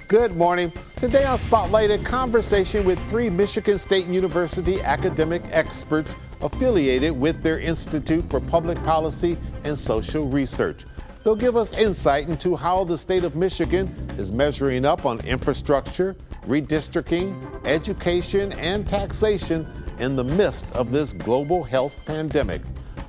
Good morning. Today on Spotlight, a conversation with three Michigan State University academic experts affiliated with their Institute for Public Policy and Social Research. They'll give us insight into how the state of Michigan is measuring up on infrastructure, redistricting, education, and taxation in the midst of this global health pandemic.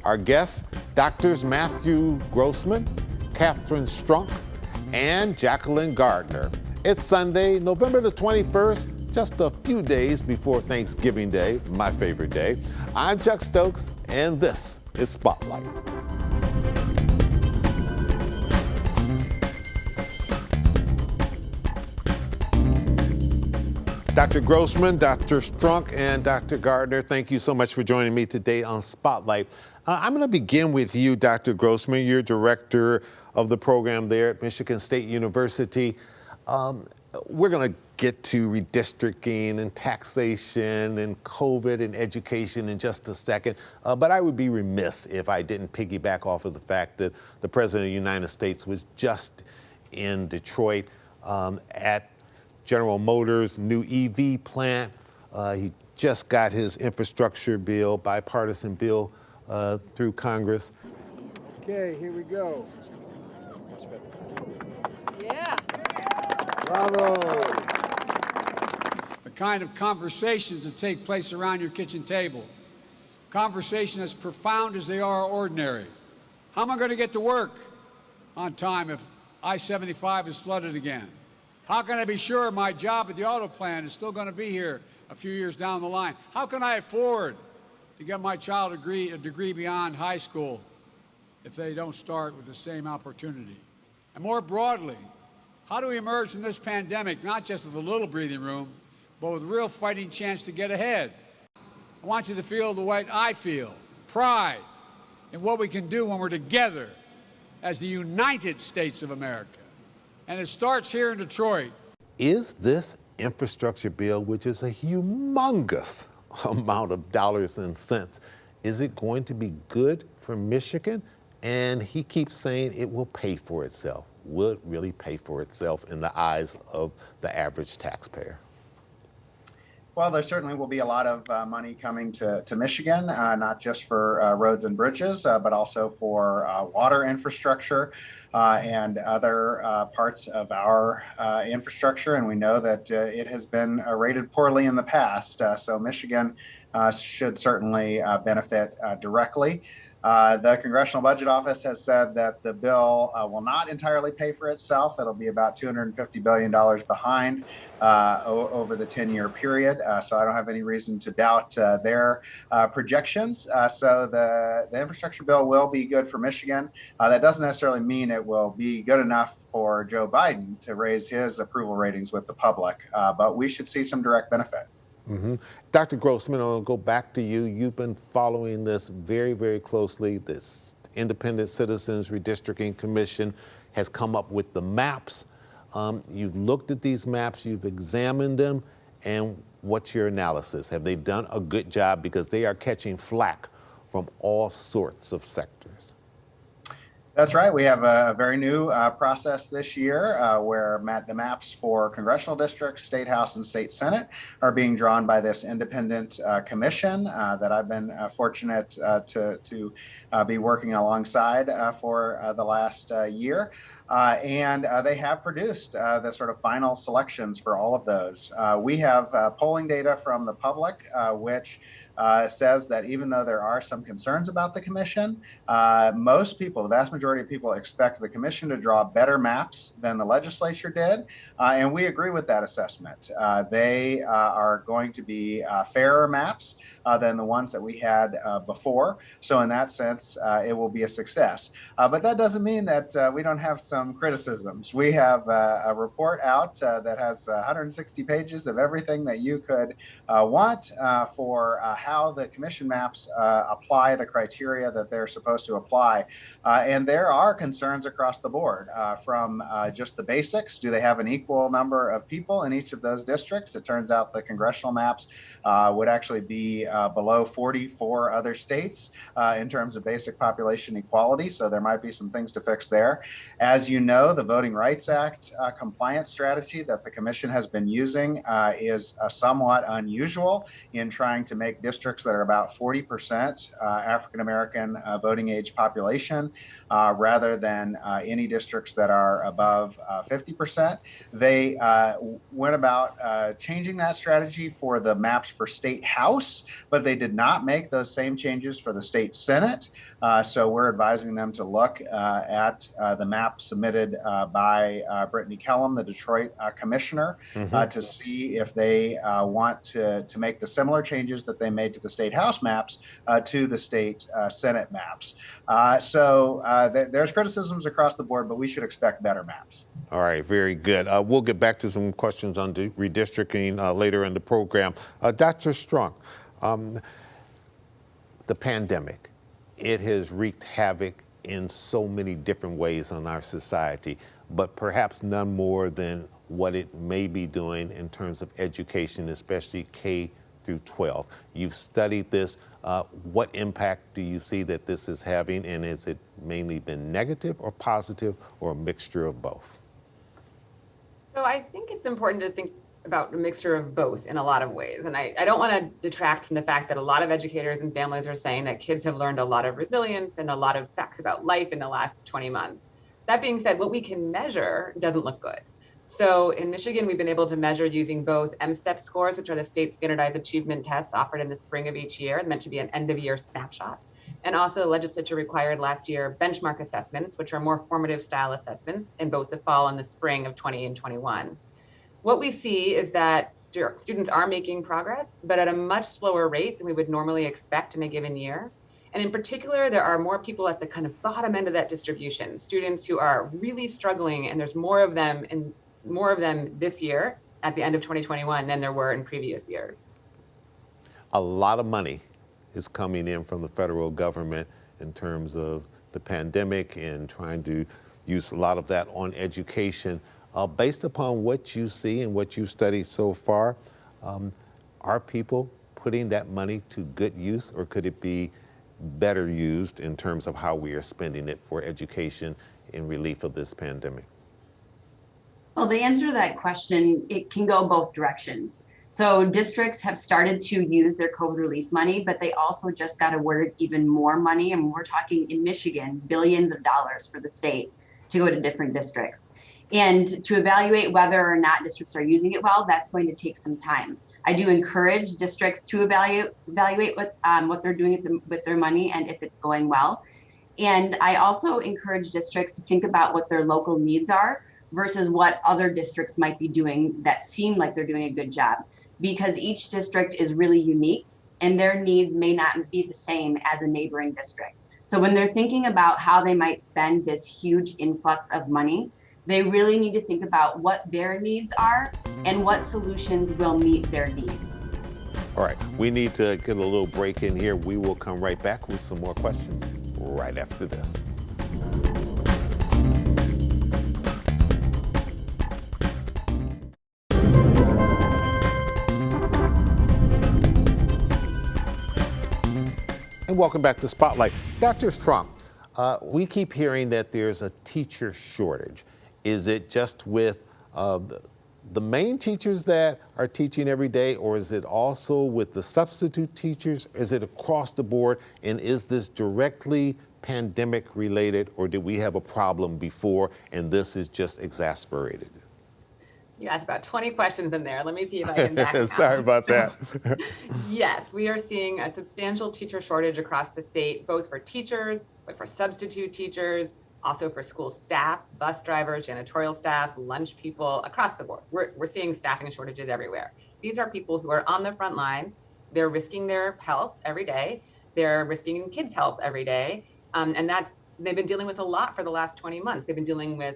Our guests, Drs. Matthew Grossmann, Katharine Strunk, and Jacqueline Gardner. It's Sunday, November the 21st, just a few days before Thanksgiving Day, my favorite day. I'm Chuck Stokes, and this is Spotlight. Dr. Grossmann, Dr. Strunk, and Dr. Gardner, thank you so much for joining me today on Spotlight. I'm going to begin with you, Dr. Grossmann. You're director of the program there at Michigan State University. We're going to get to redistricting and taxation and COVID and education in just a second, but I would be remiss if I didn't piggyback off of the fact that the President of the United States was just in Detroit at General Motors' new EV plant. He just got his infrastructure bill, bipartisan bill, through Congress. Okay, here we go. Yeah. Bravo. The kind of conversations that take place around your kitchen tables. Conversation as profound as they are ordinary. How am I going to get to work on time if I-75 is flooded again? How can I be sure my job at the auto plant is still going to be here a few years down the line? How can I afford to get my child a degree beyond high school if they don't start with the same opportunity? And more broadly, how do we emerge from this pandemic, not just with a little breathing room, but with a real fighting chance to get ahead? I want you to feel the way I feel, pride in what we can do when we're together as the United States of America. And it starts here in Detroit. Is this infrastructure bill, which is a humongous amount of dollars and cents, is it going to be good for Michigan? And he keeps saying it will pay for itself. Will it really pay for itself in the eyes of the average taxpayer? Well, there certainly will be a lot of money coming to Michigan, not just for roads and bridges, but also for water infrastructure and other parts of our infrastructure. And we know that it has been rated poorly in the past. So Michigan should certainly benefit directly. The Congressional Budget Office has said that the bill will not entirely pay for itself. It'll be about $250 billion behind over the 10-year period. So I don't have any reason to doubt their projections. So the infrastructure bill will be good for Michigan. That doesn't necessarily mean it will be good enough for Joe Biden to raise his approval ratings with the public, but we should see some direct benefit. Mm-hmm. Dr. Grossmann, I'll go back to you. You've been following this very, very closely. This Independent Citizens Redistricting Commission has come up with the maps. You've looked at these maps, you've examined them, and what's your analysis? Have they done a good job? Because they are catching flack from all sorts of sectors. That's right. We have a very new process this year where the maps for congressional districts, state house, and state senate are being drawn by this independent commission that I've been fortunate to be working alongside for the last year. And they have produced the sort of final selections for all of those. We have polling data from the public, which says that even though there are some concerns about the commission, most people, the vast majority of people, expect the commission to draw better maps than the legislature did. And we agree with that assessment. They are going to be fairer maps than the ones that we had before. So in that sense, it will be a success. But that doesn't mean that we don't have some criticisms. We have a report out that has 160 pages of everything that you could want for how the commission maps apply the criteria that they're supposed to apply. And there are concerns across the board from just the basics. Do they have an equal number of people in each of those districts? It turns out the congressional maps would actually be below 40 for other states in terms of basic population equality. So there might be some things to fix there. As you know, the Voting Rights Act compliance strategy that the commission has been using is somewhat unusual in trying to make districts that are about 40% African-American voting age population rather than any districts that are above 50%. They went about changing that strategy for the maps for State House, but they did not make those same changes for the State Senate. So we're advising them to look at the map submitted by Brittany Kellum, the Detroit commissioner, to see if they want to make the similar changes that they made to the State House maps to the State Senate maps. So there's criticisms across the board, but we should expect better maps. All right, very good. We'll get back to some questions on redistricting later in the program. Dr. Strunk, the pandemic, it has wreaked havoc in so many different ways on our society, but perhaps none more than what it may be doing in terms of education, especially K through 12. You've studied this. What impact do you see that this is having, and has it mainly been negative or positive or a mixture of both? So I think it's important to think about a mixture of both in a lot of ways. And I don't want to detract from the fact that a lot of educators and families are saying that kids have learned a lot of resilience and a lot of facts about life in the last 20 months. That being said, what we can measure doesn't look good. So in Michigan, we've been able to measure using both MSTEP scores, which are the state standardized achievement tests offered in the spring of each year, meant to be an end of year snapshot. And also the legislature required last year benchmark assessments, which are more formative style assessments in both the fall and the spring of 20 and 21. What we see is that students are making progress, but at a much slower rate than we would normally expect in a given year. And in particular, there are more people at the kind of bottom end of that distribution, students who are really struggling, and there's more of them this year at the end of 2021 than there were in previous years. A lot of money is coming in from the federal government in terms of the pandemic and trying to use a lot of that on education. Based upon what you see and what you've studied so far, are people putting that money to good use, or could it be better used in terms of how we are spending it for education in relief of this pandemic? Well, the answer to that question, it can go both directions. So districts have started to use their COVID relief money, but they also just got awarded even more money. And we're talking in Michigan, billions of dollars for the state to go to different districts. And to evaluate whether or not districts are using it well, that's going to take some time. I do encourage districts to evaluate what they're doing with their money and if it's going well. And I also encourage districts to think about what their local needs are versus what other districts might be doing that seem like they're doing a good job, because each district is really unique and their needs may not be the same as a neighboring district. So when they're thinking about how they might spend this huge influx of money, they really need to think about what their needs are and what solutions will meet their needs. All right, we need to get a little break in here. We will come right back with some more questions right after this. And welcome back to Spotlight. Dr. Strunk, we keep hearing that there's a teacher shortage. Is it just with the main teachers that are teaching every day, or is it also with the substitute teachers? Is it across the board? And is this directly pandemic related, or did we have a problem before and this is just exacerbated? You asked about 20 questions in there. Let me see if I can back it Sorry out. about that. Yes, we are seeing a substantial teacher shortage across the state, both for teachers, but for substitute teachers, also for school staff, bus drivers, janitorial staff, lunch people, across the board. We're seeing staffing shortages everywhere. These are people who are on the front line. They're risking their health every day. They're risking kids' health every day. And they've been dealing with a lot for the last 20 months. They've been dealing with,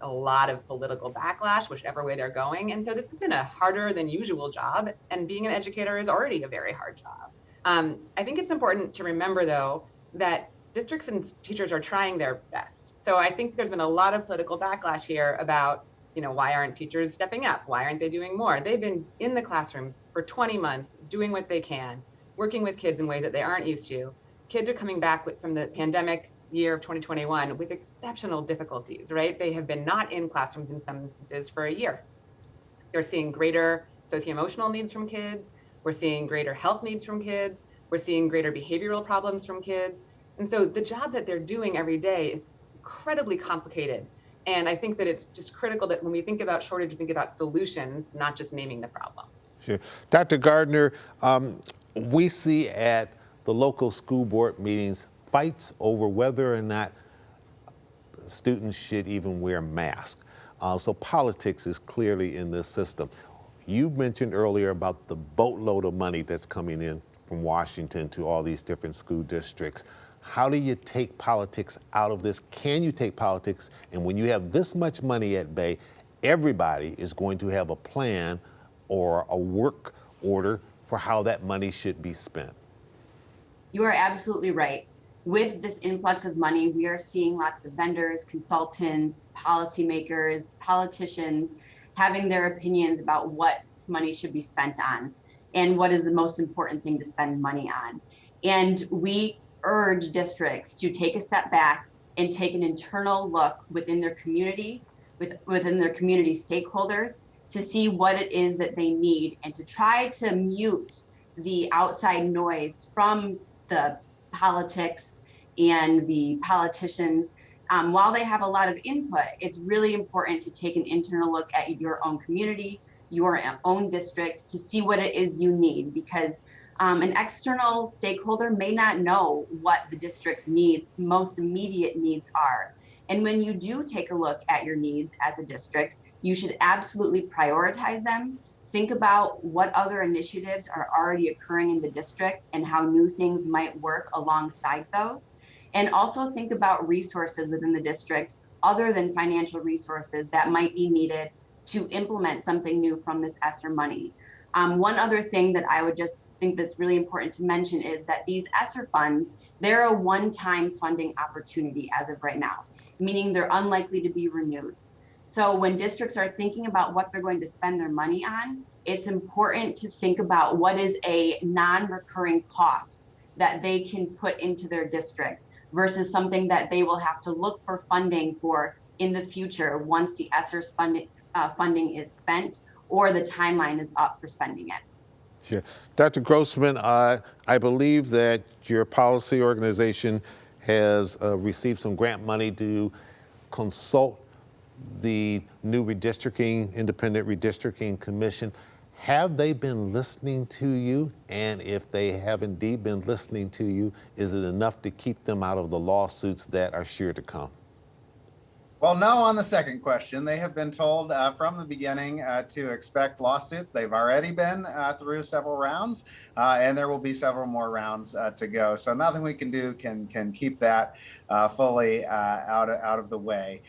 a lot of political backlash, whichever way they're going. And so this has been a harder than usual job. And being an educator is already a very hard job. I think it's important to remember, though, that districts and teachers are trying their best. So I think there's been a lot of political backlash here about, why aren't teachers stepping up? Why aren't they doing more? They've been in the classrooms for 20 months, doing what they can, working with kids in ways that they aren't used to. Kids are coming back from the pandemic year of 2021 with exceptional difficulties, right? They have been not in classrooms in some instances for a year. They're seeing greater socio-emotional needs from kids. We're seeing greater health needs from kids. We're seeing greater behavioral problems from kids. And so the job that they're doing every day is incredibly complicated. And I think that it's just critical that when we think about shortage, we think about solutions, not just naming the problem. Sure. Dr. Gardner, we see at the local school board meetings fights over whether or not students should even wear masks. So politics is clearly in this system. You mentioned earlier about the boatload of money that's coming in from Washington to all these different school districts. How do you take politics out of this? Can you take politics? And when you have this much money at bay, everybody is going to have a plan or a work order for how that money should be spent. You are absolutely right. With this influx of money, we are seeing lots of vendors, consultants, policymakers, politicians having their opinions about what money should be spent on and what is the most important thing to spend money on. And we urge districts to take a step back and take an internal look within their community, within their community stakeholders, to see what it is that they need and to try to mute the outside noise from the politics and the politicians. While they have a lot of input, it's really important to take an internal look at your own community, your own district, to see what it is you need, because an external stakeholder may not know what the district's needs, most immediate needs are. And when you do take a look at your needs as a district, you should absolutely prioritize them. Think about what other initiatives are already occurring in the district and how new things might work alongside those. And also think about resources within the district other than financial resources that might be needed to implement something new from this ESSER money. One other thing that I would just think that's really important to mention is that these ESSER funds, they're a one-time funding opportunity as of right now, meaning they're unlikely to be renewed. So when districts are thinking about what they're going to spend their money on, it's important to think about what is a non-recurring cost that they can put into their district versus something that they will have to look for funding for in the future once the ESSER funding is spent or the timeline is up for spending it. Sure. Dr. Grossmann, I believe that your policy organization has received some grant money to consult the new independent redistricting commission. Have they been listening to you? And if they have indeed been listening to you, is it enough to keep them out of the lawsuits that are sure to come? Well, no, on the second question, they have been told from the beginning to expect lawsuits. They've already been through several rounds, and there will be several more rounds to go. So nothing we can do can keep that fully out of the way.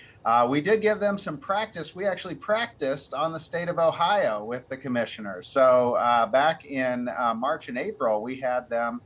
We did give them some practice. We actually practiced on the state of Ohio with the commissioners. So back in March and April, we had them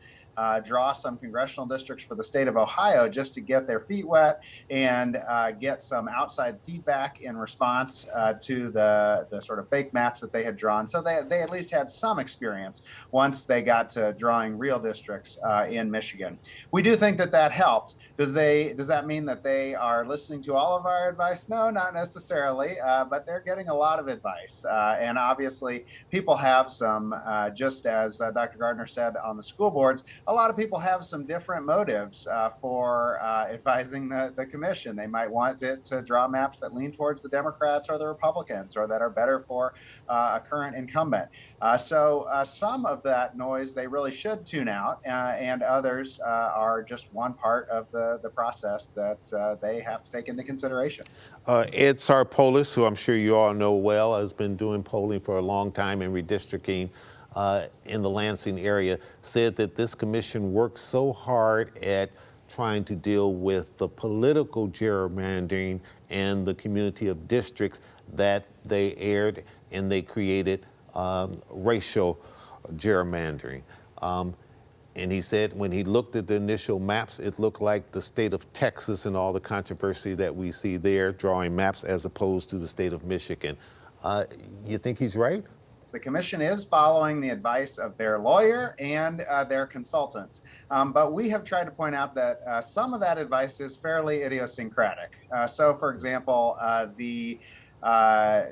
draw some congressional districts for the state of Ohio just to get their feet wet and get some outside feedback in response to the sort of fake maps that they had drawn. So they at least had some experience once they got to drawing real districts in Michigan. We do think that helped. Does that mean that they are listening to all of our advice? No, not necessarily, but they're getting a lot of advice. And obviously, people have some, just as Dr. Gardner said on the school boards, a lot of people have some different motives for advising the commission. They might want it to draw maps that lean towards the Democrats or the Republicans or that are better for a current incumbent. So some of that noise they really should tune out, and others are just one part of the process that they have to take into consideration. Ed Sarpolis, who I'm sure you all know well, has been doing polling for a long time in redistricting in the Lansing area, said that this commission works so hard at trying to deal with the political gerrymandering and the community of districts that they aired and they created racial gerrymandering. And he said when he looked at the initial maps, it looked like the state of Texas and all the controversy that we see there, drawing maps as opposed to the state of Michigan. You think he's right? The commission is following the advice of their lawyer and their consultant. But we have tried to point out that some of that advice is fairly idiosyncratic. So, for example, the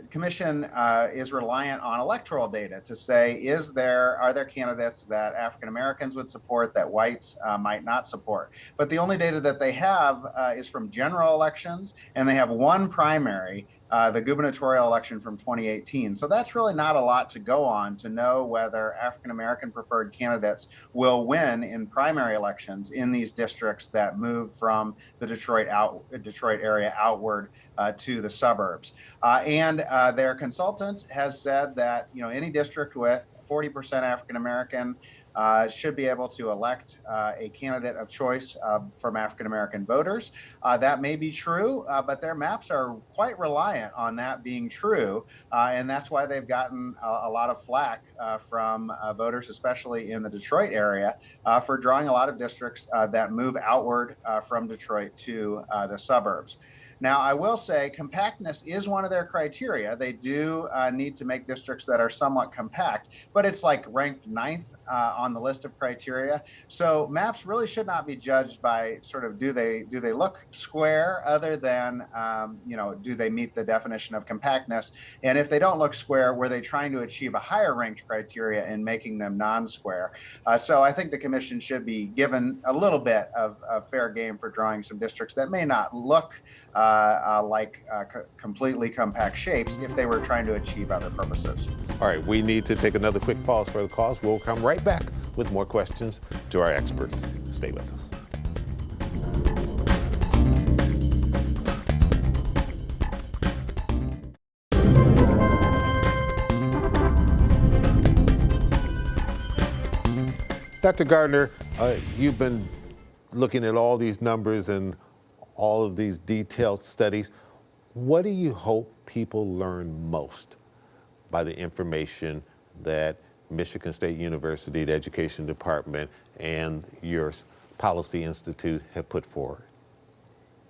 commission is reliant on electoral data to say, are there candidates that African Americans would support that whites might not support? But the only data that they have is from general elections, and they have one primary, the gubernatorial election from 2018. So that's really not a lot to go on to know whether African American preferred candidates will win in primary elections in these districts that move from the Detroit area outward to the suburbs. And their consultant has said that any district with 40% African American should be able to elect a candidate of choice from African American voters. That may be true, but their maps are quite reliant on that being true. And that's why they've gotten a lot of flack from voters, especially in the Detroit area, for drawing a lot of districts that move outward from Detroit to the suburbs. Now, I will say compactness is one of their criteria. They do need to make districts that are somewhat compact, but it's like ranked 9th on the list of criteria. So maps really should not be judged by sort of do they look square, other than do they meet the definition of compactness? And if they don't look square, were they trying to achieve a higher ranked criteria in making them non-square? So I think the commission should be given a little bit of fair game for drawing some districts that may not look completely compact shapes if they were trying to achieve other purposes. All right, we need to take another quick pause for the cause. We'll come right back with more questions to our experts. Stay with us. Dr. Gardner, you've been looking at all these numbers and all of these detailed studies. What do you hope people learn most by the information that Michigan State University, the Education Department, and your Policy Institute have put forward?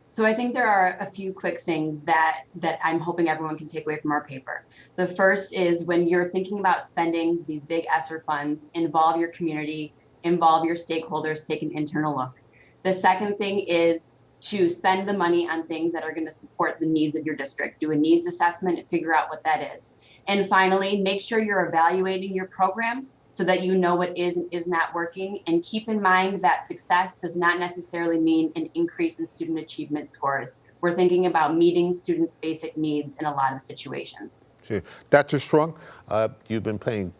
So I think there are a few quick things that I'm hoping everyone can take away from our paper. The first is, when you're thinking about spending these big ESSER funds, involve your community, involve your stakeholders, take an internal look. The second thing is to spend the money on things that are going to support the needs of your district. Do a needs assessment and figure out what that is. And finally, make sure you're evaluating your program so that you know what is and is not working. And keep in mind that success does not necessarily mean an increase in student achievement scores. We're thinking about meeting students' basic needs in a lot of situations. Sure. Dr. Strunk, you've been paying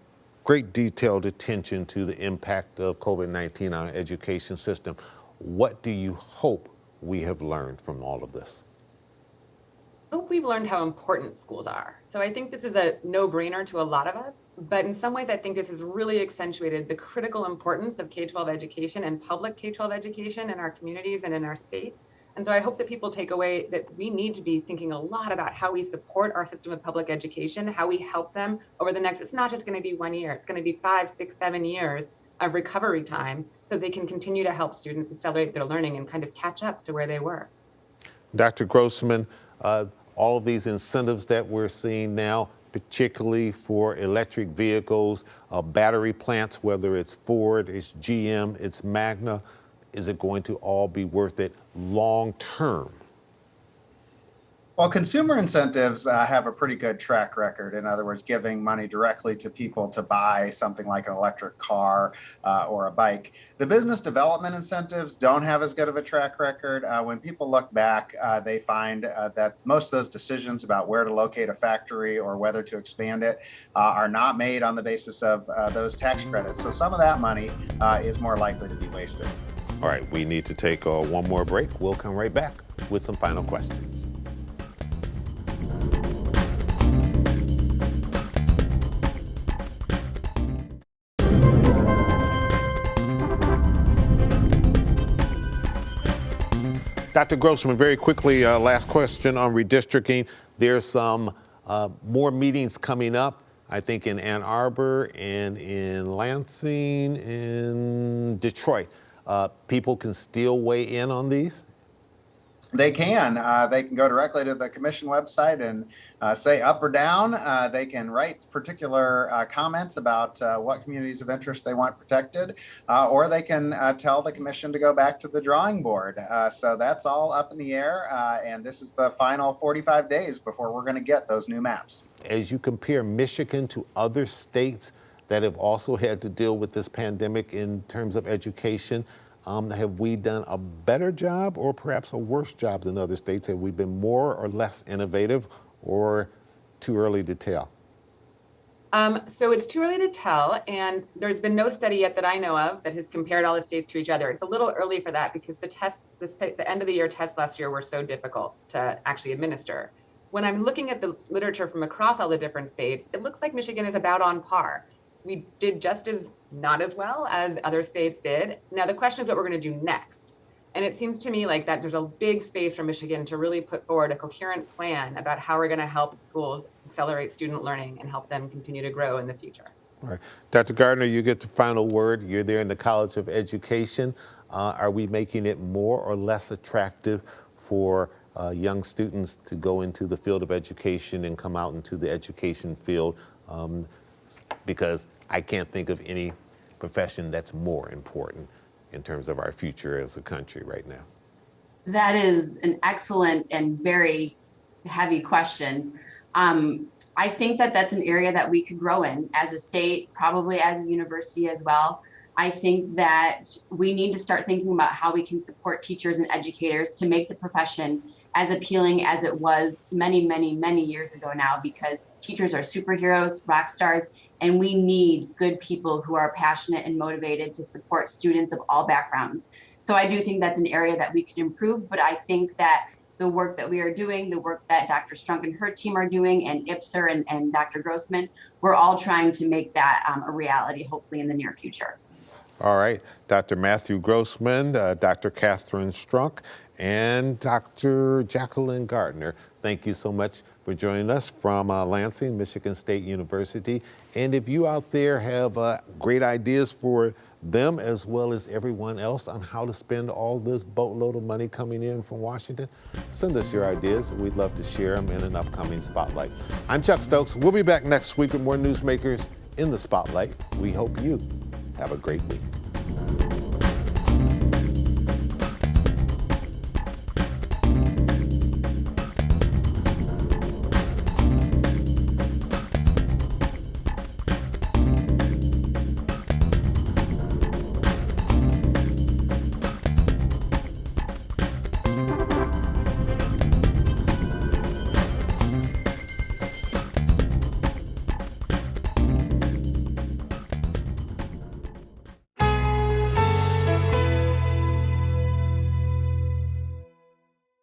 great detailed attention to the impact of COVID-19 on our education system. What do you hope we have learned from all of this? I hope we've learned how important schools are. So I think this is a no-brainer to a lot of us, but in some ways I think this has really accentuated the critical importance of K-12 education and public K-12 education in our communities and in our state. And so I hope that people take away that we need to be thinking a lot about how we support our system of public education, how we help them over the next, it's not just going to be 1 year, it's going to be 5, 6, 7 years of recovery time so they can continue to help students accelerate their learning and kind of catch up to where they were. Dr. Grossmann, all of these incentives that we're seeing now, particularly for electric vehicles, battery plants, whether it's Ford, it's GM, it's Magna, is it going to all be worth it long term? Well, consumer incentives have a pretty good track record. In other words, giving money directly to people to buy something like an electric car or a bike. The business development incentives don't have as good of a track record. When people look back, they find that most of those decisions about where to locate a factory or whether to expand it are not made on the basis of those tax credits. So some of that money is more likely to be wasted. All right, we need to take one more break. We'll come right back with some final questions. Dr. Grossmann, very quickly, last question on redistricting. There's some more meetings coming up. I think in Ann Arbor and in Lansing, in Detroit, people can still weigh in on these? They can. They can go directly to the commission website and say up or down. They can write particular comments about what communities of interest they want protected, or they can tell the commission to go back to the drawing board. So that's all up in the air, and this is the final 45 days before we're going to get those new maps. As you compare Michigan to other states that have also had to deal with this pandemic in terms of education, have we done a better job or perhaps a worse job than other states? Have we been more or less innovative, or too early to tell? So it's too early to tell, and there's been no study yet that I know of that has compared all the states to each other. It's a little early for that because the end of the year tests last year were so difficult to actually administer. When I'm looking at the literature from across all the different states, it looks like Michigan is about on par. We did just as not as well as other states did. Now the question is what we're going to do next. And it seems to me like that there's a big space for Michigan to really put forward a coherent plan about how we're going to help schools accelerate student learning and help them continue to grow in the future. All right. Dr. Gardner, you get the final word. You're there in the College of Education. Are we making it more or less attractive for young students to go into the field of education and come out into the education field? Because I can't think of any profession that's more important in terms of our future as a country right now. That is an excellent and very heavy question. I think that that's an area that we could grow in as a state, probably as a university as well. I think that we need to start thinking about how we can support teachers and educators to make the profession as appealing as it was many, many, many years ago now, because teachers are superheroes, rock stars, and we need good people who are passionate and motivated to support students of all backgrounds. So I do think that's an area that we could improve, but I think that the work that we are doing, the work that Dr. Strunk and her team are doing, and IPSR and Dr. Grossmann, we're all trying to make that a reality, hopefully in the near future. All right, Dr. Matthew Grossmann, Dr. Katharine Strunk, and Dr. Jacqueline Gardner, thank you so much for joining us from Lansing, Michigan State University. And if you out there have great ideas for them as well as everyone else on how to spend all this boatload of money coming in from Washington, send us your ideas. We'd love to share them in an upcoming Spotlight. I'm Chuck Stokes. We'll be back next week with more newsmakers in the Spotlight. We hope you have a great week.